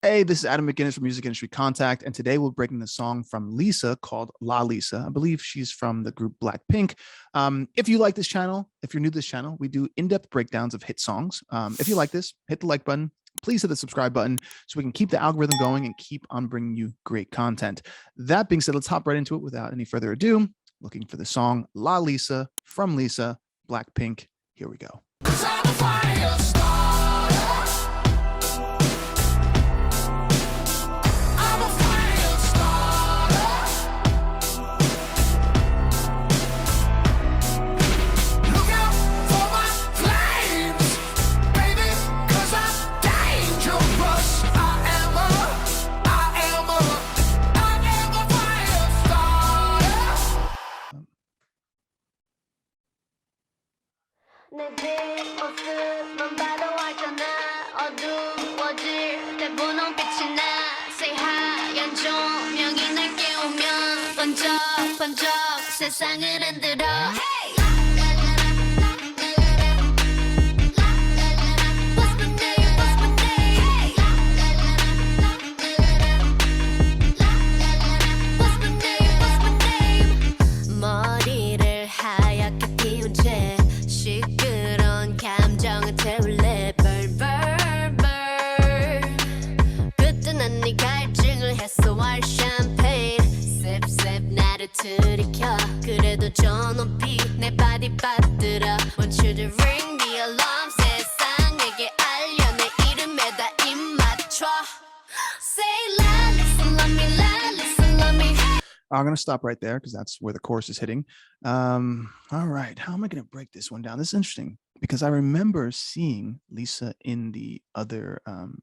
Hey, this is Adam McInnis from Music Industry Contact, and today we're breaking the song from Lisa called Lalisa. I believe she's from the group Blackpink. If you like this channel, if you're new to this channel, we do in-depth breakdowns of hit songs. If you like this, hit the like button. Please hit the subscribe button so we can keep the algorithm going and keep on bringing you great content. That being said, let's hop right into it without any further ado. Looking for the song Lalisa from Lisa, Blackpink. Here we go. I'm going to stop right there because that's where the chorus is hitting. All right. How am I going to break this one down? This is interesting because I remember seeing Lisa in the other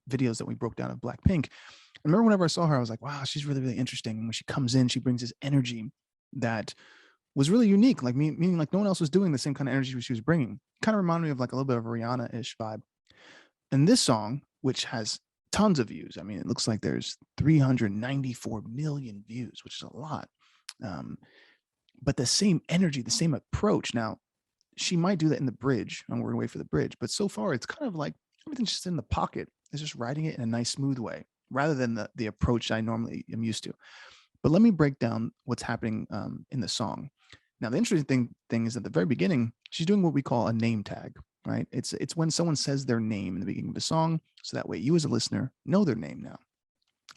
videos that we broke down of Blackpink. I remember whenever I saw her, I was like, wow, she's really, really interesting. And when she comes in, she brings this energy that was really unique, like meaning like no one else was doing the same kind of energy she was bringing. Kind of reminded me of like a little bit of a Rihanna-ish vibe. And this song, which has tons of views. I mean, it looks like there's 394 million views, which is a lot. But the same energy, the same approach. Now, she might do that in the bridge, and we're gonna wait for the bridge. But so far, it's kind of like everything's just in the pocket. It's just writing it in a nice, smooth way, rather than the approach I normally am used to. But let me break down what's happening in the song. Now, the interesting thing is at the very beginning, she's doing what we call a name tag, right? It's when someone says their name in the beginning of the song, so that way you as a listener know their name now.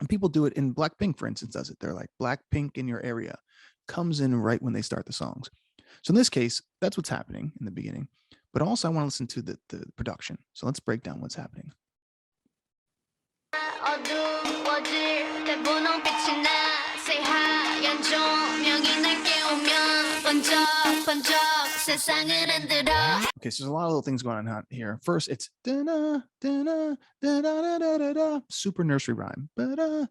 And people do it in Blackpink, for instance, does it. They're like, Blackpink in your area, comes in right when they start the songs. So in this case, that's what's happening in the beginning. But also I want to listen to the production. So let's break down what's happening. Okay, so there's a lot of little things going on here. First, it's super nursery rhyme, and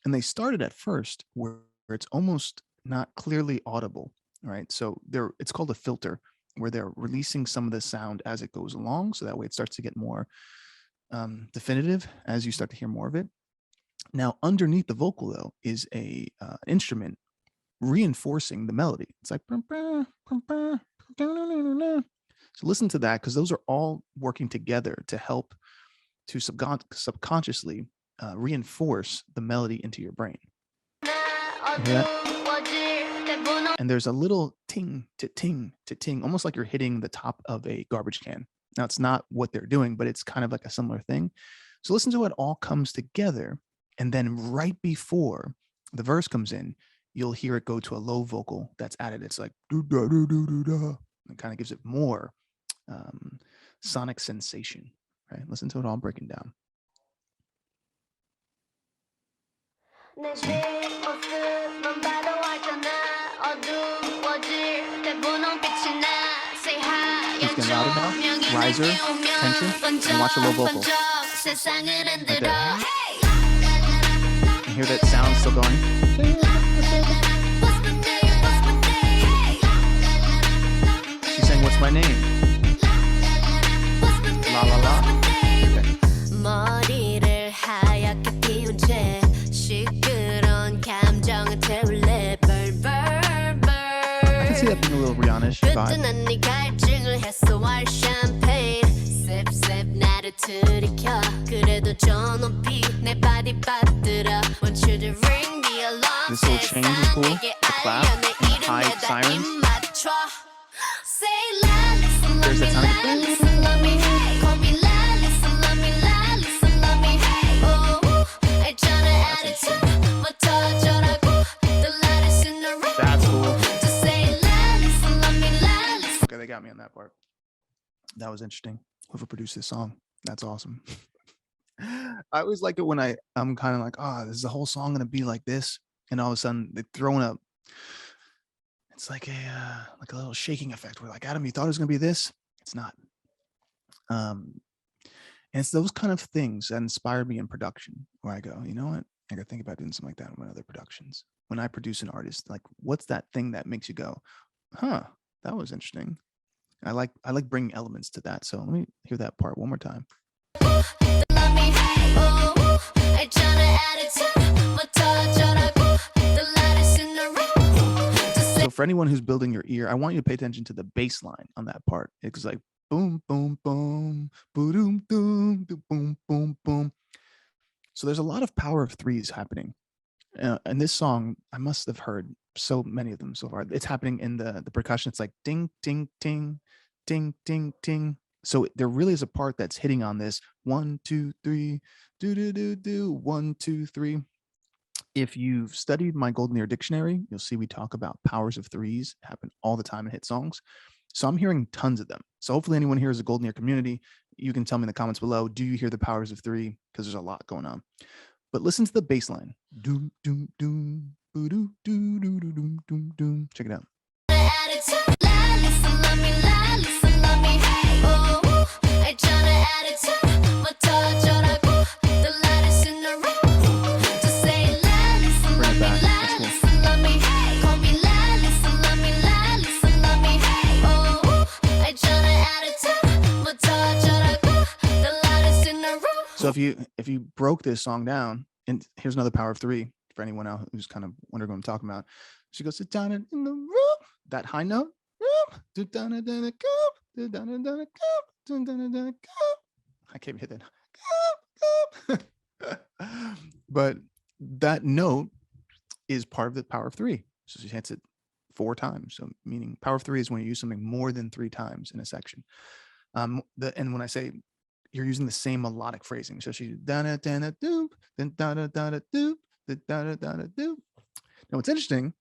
they started at first where it's almost not clearly audible, right? So it's called a filter, where they're releasing some of the sound as it goes along, so that way it starts to get more definitive as you start to hear more of it. Now, underneath the vocal though is a instrument reinforcing the melody. It's like, so listen to that, because those are all working together to help to subconsciously reinforce the melody into your brain. And there's a little ting to ting to ting, almost like you're hitting the top of a garbage can. Now, it's not what they're doing, but it's kind of like a similar thing. So listen to how it all comes together. And then right before the verse comes in, you'll hear it go to a low vocal that's added. It's like, it kind of gives it more sonic sensation, right? Listen to it all breaking down. It's getting louder now. Riser, tension, and watch the low vocal. Right there. And hear that sound still going. She's saying, "What's my name?" La la la. I can see that being a little Rihanna-ish vibe. 셉셉 나를 들이켜 그래도 저 높이 내 바디 받들어 Want you to ring the alarm. This little change is cool. The clap and the high sirens. There's the tiny love me, call me Lalisa, love me, Lalisa, love me. Oh, 있잖아 attitude, but 어쩌라고 the latest in the room. That's cool. Just say Lalisa, love me, Lalisa. Okay, they got me on that part. That was interesting. Whoever produced this song, that's awesome. I always like it when I'm kind of like, oh, this is the whole song gonna be like this, and all of a sudden they throw in a, it's like a little shaking effect. We're like, Adam, you thought it was gonna be this? It's not. And it's those kind of things that inspire me in production, where I go, you know what? I gotta think about doing something like that in my other productions. When I produce an artist, like, what's that thing that makes you go, huh, that was interesting. I like bringing elements to that. So let me hear that part one more time. So for anyone who's building your ear, I want you to pay attention to the bass line on that part. It's like boom, boom, boom, boom, boom, boom, boom, boom. So there's a lot of power of threes happening. And this song, I must have heard so many of them so far. It's happening in the percussion. It's like ding, ding, ding, ding, ding, ding. So there really is a part that's hitting on this 1, 2, 3, do, do, do, do, 1, 2, 3. If you've studied my Golden Ear Dictionary, you'll see we talk about powers of threes happen all the time in hit songs. So I'm hearing tons of them. So hopefully anyone here is a Golden Ear community. You can tell me in the comments below, do you hear the powers of three? Because there's a lot going on. But listen to the bass line. Doom, doom, doom, doo, doo, doo, doo, doom, doom, doom. Check it out. So if you broke this song down, and here's another power of three for anyone else who's kind of wondering what I'm talking about. She goes, sit down in the room, that high note. I can't hit that. But that note is part of the power of three. So she hits it 4 times. So meaning power of three is when you use something more than 3 times in a section. And when I say you're using the same melodic phrasing, so she da da da doop, then da da da doop, then da da da doop. Now what's interesting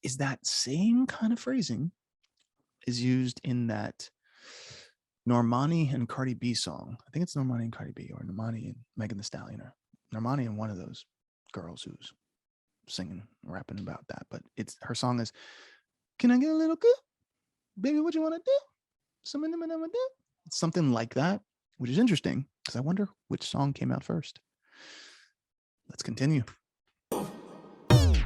is that same kind of phrasing is used in that Normani and Cardi B song. I think it's Normani and Cardi B, or Normani and Megan Thee Stallion, or Normani and one of those girls who's singing, rapping about that. But it's her song is, can I get a little good? Baby, what you want to do? Something I'm gonna do. It's something like that, which is interesting because I wonder which song came out first. Let's continue.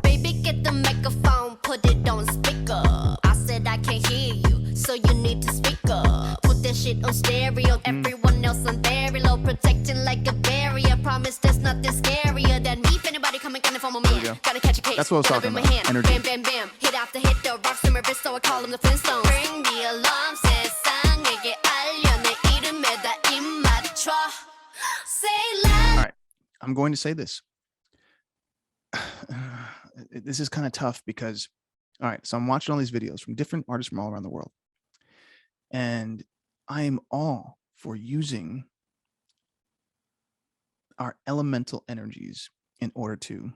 Baby, get the microphone, put it on speaker. I said I can't hear you, so you need to speak up. Put that shit on stereo, everyone else on very low, protecting like a barrier. Promise there's nothing scarier than me. If anybody coming for my man, gotta catch a case. That's what I was talking about. Energy. Bam, bam, bam. Hit after hit, the rocks in my wrist, so I call them the Flintstones. Ring the alarm, 세상에게 알려 내 이름에다 입 맞춰. Say loud. All right, I'm going to say this. This is kind of tough because, all right, so I'm watching all these videos from different artists from all around the world, and I am all for using our elemental energies in order to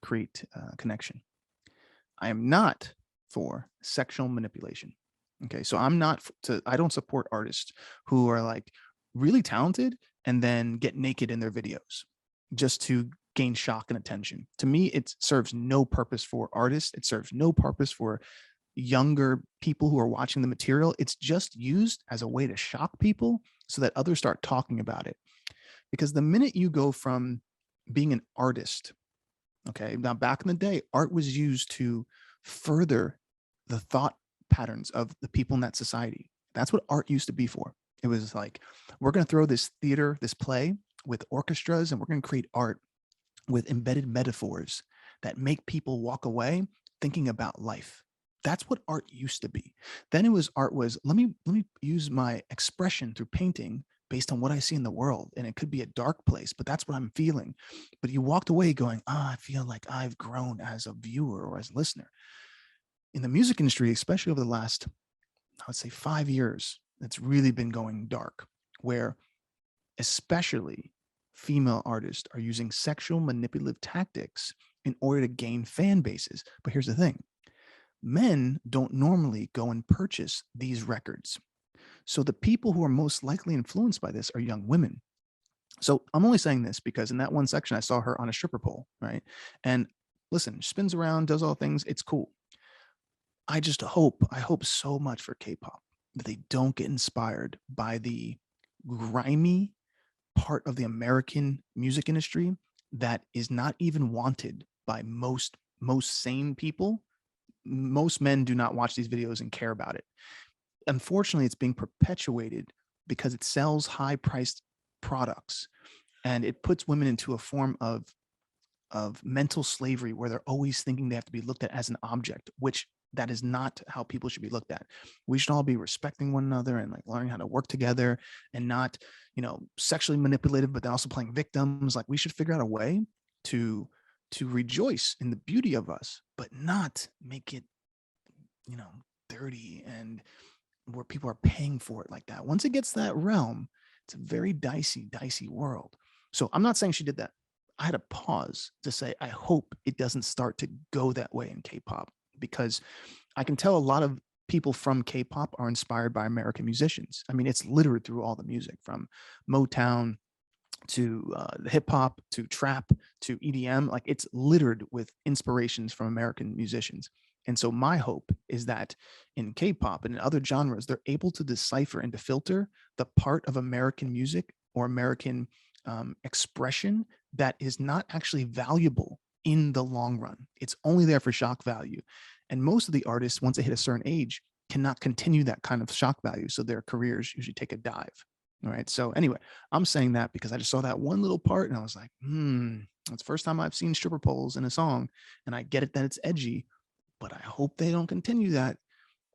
create connection. I am not for sexual manipulation. Okay, so I don't support artists who are like really talented and then get naked in their videos just to gain shock and attention. To me, it serves no purpose for artists. It serves no purpose for younger people who are watching the material. It's just used as a way to shock people so that others start talking about it. Because the minute you go from being an artist, okay, now back in the day, art was used to further the thought patterns of the people in that society. That's what art used to be for. It was like, we're going to throw this theater, this play with orchestras, and we're going to create art with embedded metaphors that make people walk away thinking about life. That's what art used to be. Then art was, let me use my expression through painting based on what I see in the world. And it could be a dark place, but that's what I'm feeling. But you walked away going, I feel like I've grown as a viewer or as a listener. In the music industry, especially over the last, I would say 5 years, it's really been going dark, where especially female artists are using sexual manipulative tactics in order to gain fan bases. But here's the thing. Men don't normally go and purchase these records. So the people who are most likely influenced by this are young women. So I'm only saying this because in that one section, I saw her on a stripper pole, right? And listen, spins around, does all things. It's cool. I hope so much for K-pop that they don't get inspired by the grimy part of the American music industry that is not even wanted by most sane people. Most men do not watch these videos and care about it. Unfortunately, it's being perpetuated because it sells high-priced products, and it puts women into a form of mental slavery where they're always thinking they have to be looked at as an object, which that is not how people should be looked at. We should all be respecting one another and like learning how to work together and not, sexually manipulative, but then also playing victims. Like we should figure out a way to rejoice in the beauty of us, but not make it, dirty and where people are paying for it like that. Once it gets that realm, it's a very dicey world. So I'm not saying she did that. I had to pause to say, I hope it doesn't start to go that way in K-pop, because I can tell a lot of people from K-pop are inspired by American musicians. I mean, it's littered through all the music from Motown to hip hop, to trap, to EDM. Like it's littered with inspirations from American musicians. And so my hope is that in K-pop and in other genres, they're able to decipher and to filter the part of American music or American expression that is not actually valuable in the long run. It's only there for shock value. And most of the artists, once they hit a certain age, cannot continue that kind of shock value. So their careers usually take a dive. All right. So anyway, I'm saying that because I just saw that one little part and I was like, that's the first time I've seen stripper poles in a song. And I get it that it's edgy, but I hope they don't continue that,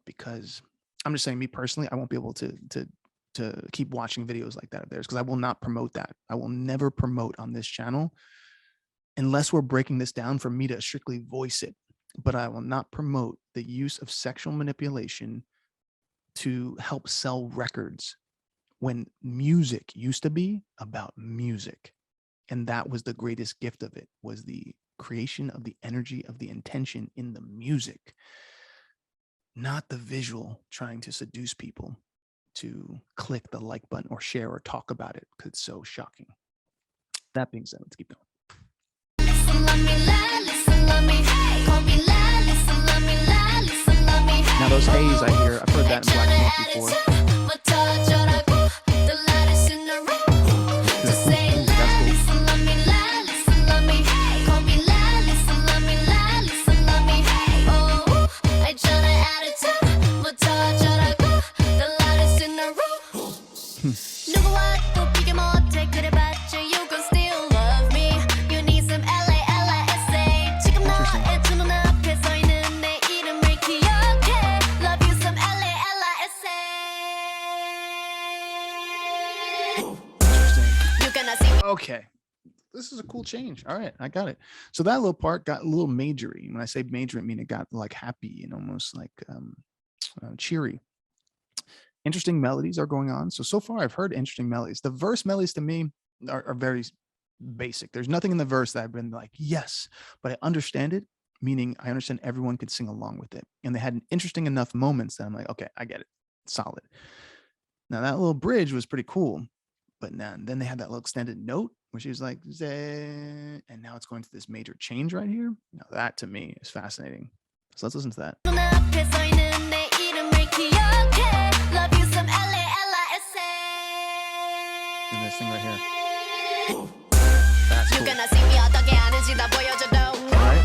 because I'm just saying, me personally, I won't be able to keep watching videos like that of theirs, because I will not promote that. I will never promote on this channel unless we're breaking this down for me to strictly voice it. But I will not promote the use of sexual manipulation to help sell records, when music used to be about music. And that was the greatest gift of it, was the creation of the energy of the intention in the music, not the visual trying to seduce people to click the like button or share or talk about it because it's so shocking. That being said, let's keep going. Now those haze I hear, I've heard that in Black Smoke before. Okay, this is a cool change. All right, I got it. So that little part got a little majory. When I say major, I mean it got like happy and almost like cheery. Interesting melodies are going on. So far I've heard interesting melodies. The verse melodies to me are very basic. There's nothing in the verse that I've been like, yes, but I understand it, meaning I understand everyone could sing along with it. And they had interesting enough moments that I'm like, okay, I get it. Solid. Now that little bridge was pretty cool. But then they had that little extended note where she was like, and now it's going to this major change right here. Now that to me is fascinating. So let's listen to that. And this thing right here. That's cool. All right.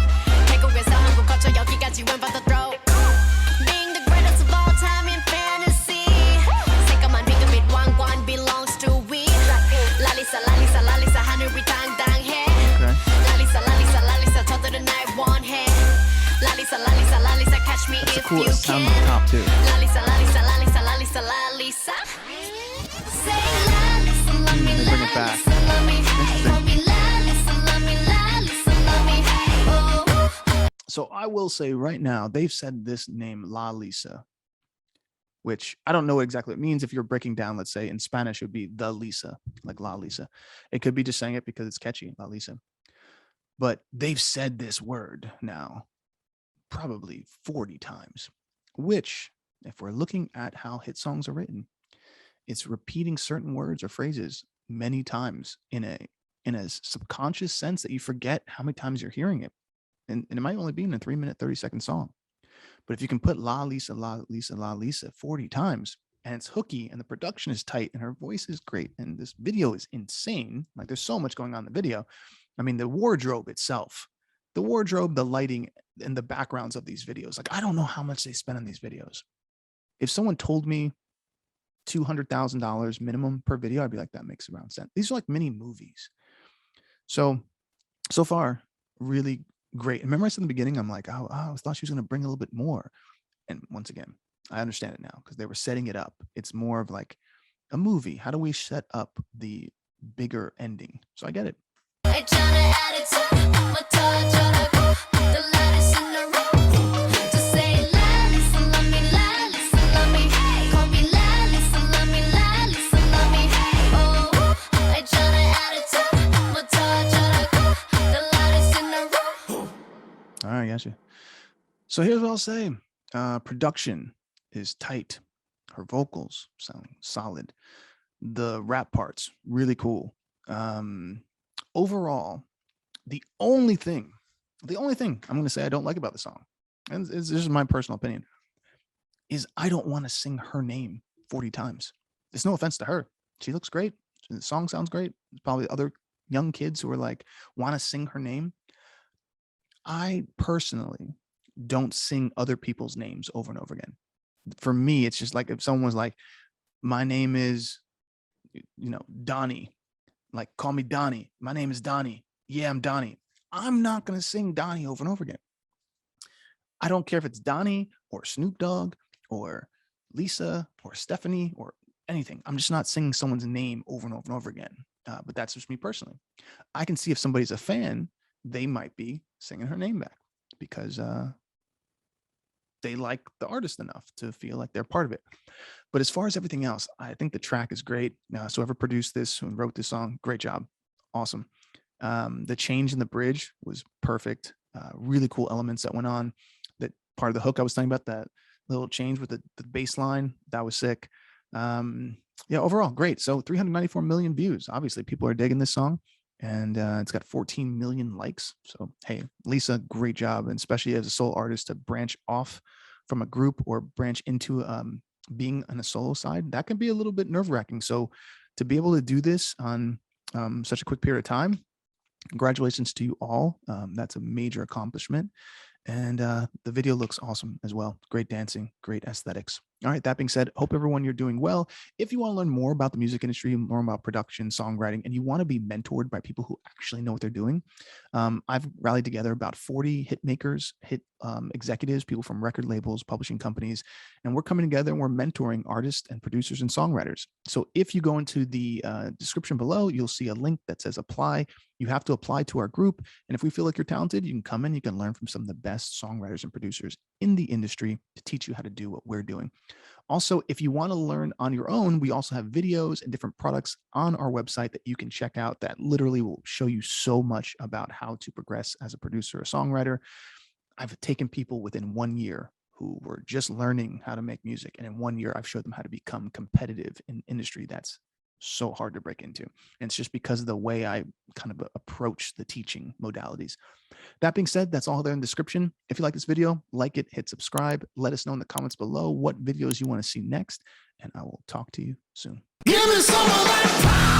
Being the greatest of all time in fantasy. Belongs to we. Lalisa, 하늘이 당당해. Lalisa, 저들은 날 원해. Lalisa, catch me if cool sound on top too. Lalisa, Lalisa, Lalisa, Lalisa, Lalisa. Say Lalisa, love me, They bring it back. Lalisa, love me. Call me Lalisa, love me, Lalisa, love me. Oh. So I will say right now, they've said this name Lalisa, which I don't know exactly what it means. If you're breaking down, let's say in Spanish, it would be the Lisa, like Lalisa. It could be just saying it because it's catchy, Lalisa. But they've said this word now probably 40 times, which, if we're looking at how hit songs are written, it's repeating certain words or phrases many times in a subconscious sense that you forget how many times you're hearing it. And it might only be in a 3-minute, 30-second song. But if you can put La Lisa, La Lisa, La Lisa 40 times, and it's hooky and the production is tight and her voice is great and this video is insane, like there's so much going on in the video. I mean, the wardrobe itself, the wardrobe, the lighting, and the backgrounds of these videos. Like, I don't know how much they spend on these videos. If someone told me $200,000 minimum per video, I'd be like, that makes around sense. These are like mini movies. So far, really great. And remember I said in the beginning, I'm like, oh, I thought she was going to bring a little bit more. And once again, I understand it now because they were setting it up. It's more of like a movie. How do we set up the bigger ending? So I get it. Hey, Johnny, attitude, I'ma touch on the latest in the room. Just say Lalisa, love me, Lalisa, love me. Call me Lalisa, love me, Lalisa, love me. Oh, hey, Johnny, attitude, I'ma touch on the latest in the room. All right, gotcha. So here's what I'll say. Production is tight. Her vocals sound solid. The rap parts, really cool. Overall, the only thing I'm going to say I don't like about the song, and this is my personal opinion, is I don't want to sing her name 40 times. There's no offense to her. She looks great. The song sounds great. There's probably other young kids who are like, want to sing her name. I personally don't sing other people's names over and over again. For me, it's just like if someone was like, my name is, Donnie. Like, call me Donnie. My name is Donnie. Yeah, I'm Donnie. I'm not going to sing Donnie over and over again. I don't care if it's Donnie or Snoop Dogg or Lisa or Stephanie or anything. I'm just not singing someone's name over and over and over again. But that's just me personally. I can see if somebody's a fan, they might be singing her name back because they like the artist enough to feel like they're part of it. But as far as everything else, I think the track is great. So whoever produced this and wrote this song, great job. Awesome. The change in the bridge was perfect. Really cool elements that went on. That part of the hook I was talking about, that little change with the bass line, that was sick. Overall, great. So 394 million views. Obviously, people are digging this song. And it's got 14 million likes. So, hey, Lisa, great job. And especially as a solo artist to branch off from a group or branch into being on a solo side, that can be a little bit nerve wracking. So to be able to do this on such a quick period of time, congratulations to you all. That's a major accomplishment. And the video looks awesome as well. Great dancing, great aesthetics. All right, that being said, hope everyone you're doing well. If you want to learn more about the music industry, more about production, songwriting, and you want to be mentored by people who actually know what they're doing, I've rallied together about 40 hit makers, hit executives, people from record labels, publishing companies, and we're coming together and we're mentoring artists and producers and songwriters. So if you go into the description below, you'll see a link that says apply. You have to apply to our group. And if we feel like you're talented, you can come in, you can learn from some of the best songwriters and producers in the industry to teach you how to do what we're doing. Also, if you want to learn on your own, we also have videos and different products on our website that you can check out that literally will show you so much about how to progress as a producer or songwriter. I've taken people within 1 year who were just learning how to make music. And in 1 year, I've showed them how to become competitive in an industry that's so hard to break into. And it's just because of the way I kind of approach the teaching modalities. That being said, that's all there in the description. If you like this video, like it, hit subscribe. Let us know in the comments below what videos you want to see next, and I will talk to you soon. Give me some of that power.